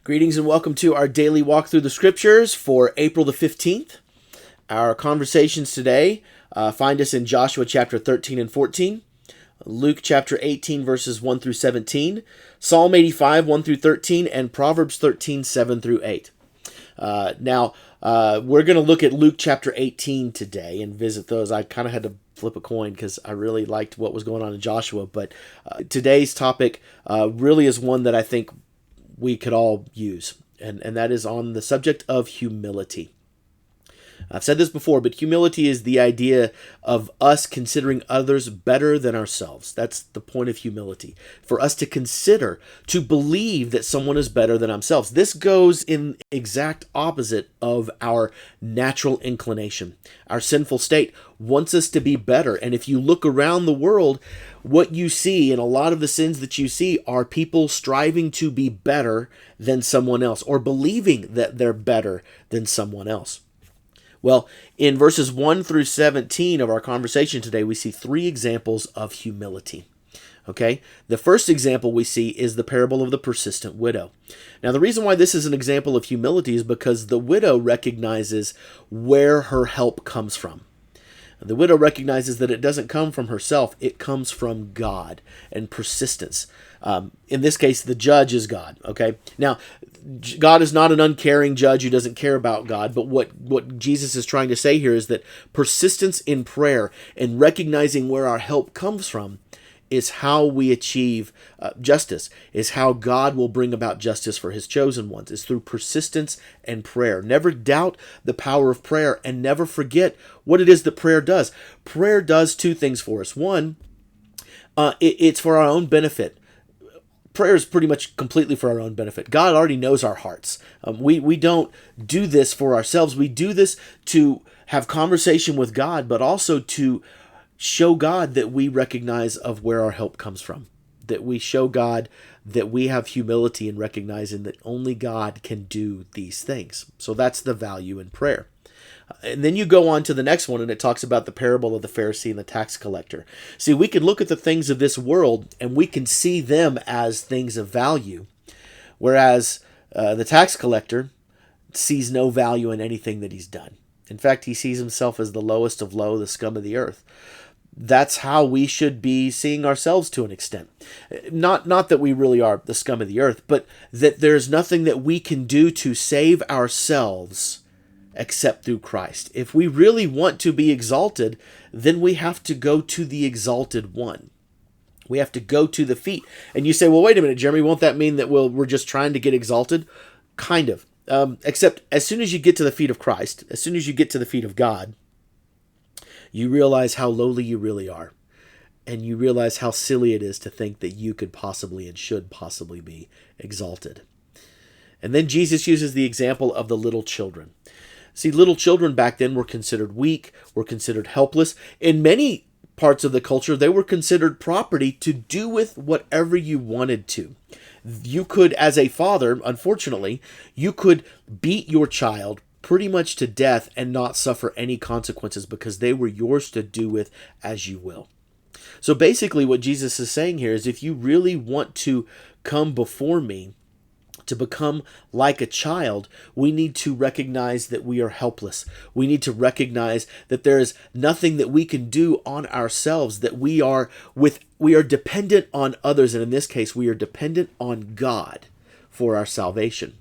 Greetings and welcome to our daily walk through the scriptures for April the 15th. Our conversations today find us in Joshua chapter 13 and 14, Luke chapter 18 verses 1 through 17, Psalm 85 1 through 13, and Proverbs 13 7 through 8. Now, we're going to look at Luke chapter 18 today and visit those. I kind of had to flip a coin because I really liked what was going on in Joshua, but today's topic really is one that I think we could all use, and that is on the subject of humility. I've said this before, but humility is the idea of us considering others better than ourselves. That's the point of humility. For us to consider, to believe that someone is better than ourselves. This goes in exact opposite of our natural inclination. Our sinful state wants us to be better. And if you look around the world, what you see, and a lot of the sins that you see, are people striving to be better than someone else, or believing that they're better than someone else. Well, in verses 1 through 17 of our conversation today, we see three examples of humility. Okay? The first example we see is the parable of the persistent widow. Now, the reason why this is an example of humility is because the widow recognizes where her help comes from. The widow recognizes that it doesn't come from herself, it comes from God and persistence. In this case, the judge is God. Okay? Now, God is not an uncaring judge who doesn't care about God, but what Jesus is trying to say here is that persistence in prayer and recognizing where our help comes from is how we achieve justice, is how God will bring about justice for his chosen ones, is through persistence and prayer. Never doubt the power of prayer, and never forget what it is that prayer does. Prayer does two things for us. One, it's for our own benefit. Prayer is pretty much completely for our own benefit. God already knows our hearts. We don't do this for ourselves. We do this to have conversation with God, but also to show God that we recognize of where our help comes from. That we show God that we have humility in recognizing that only God can do these things. So that's the value in prayer. And then you go on to the next one, and it talks about the parable of the Pharisee and the tax collector. See, we can look at the things of this world, and we can see them as things of value, whereas the tax collector sees no value in anything that he's done. In fact, he sees himself as the lowest of low, the scum of the earth. That's how we should be seeing ourselves to an extent. Not that we really are the scum of the earth, but that there's nothing that we can do to save ourselves except through Christ. If we really want to be exalted, then we have to go to the exalted one. We have to go to the feet. And you say, well, wait a minute, Jeremy, won't that mean that we're just trying to get exalted? Kind of. Except as soon as you get to the feet of Christ, as soon as you get to the feet of God, you realize how lowly you really are. And you realize how silly it is to think that you could possibly and should possibly be exalted. And then Jesus uses the example of the little children. See, little children back then were considered weak, were considered helpless. In many parts of the culture, they were considered property to do with whatever you wanted to. You could, as a father, unfortunately, you could beat your child pretty much to death and not suffer any consequences because they were yours to do with as you will. So basically what Jesus is saying here is if you really want to come before me, to become like a child, we need to recognize that we are helpless. We need to recognize that there is nothing that we can do on ourselves, that we are dependent on others, and in this case, we are dependent on God for our salvation.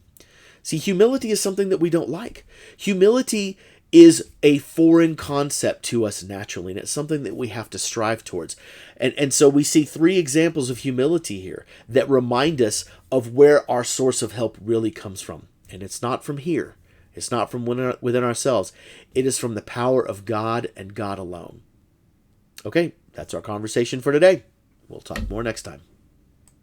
See, humility is something that we don't like. Humility is a foreign concept to us naturally, and it's something that we have to strive towards. And so we see three examples of humility here that remind us of where our source of help really comes from. And it's not from here. It's not from within ourselves. It is from the power of God and God alone. Okay, that's our conversation for today. We'll talk more next time.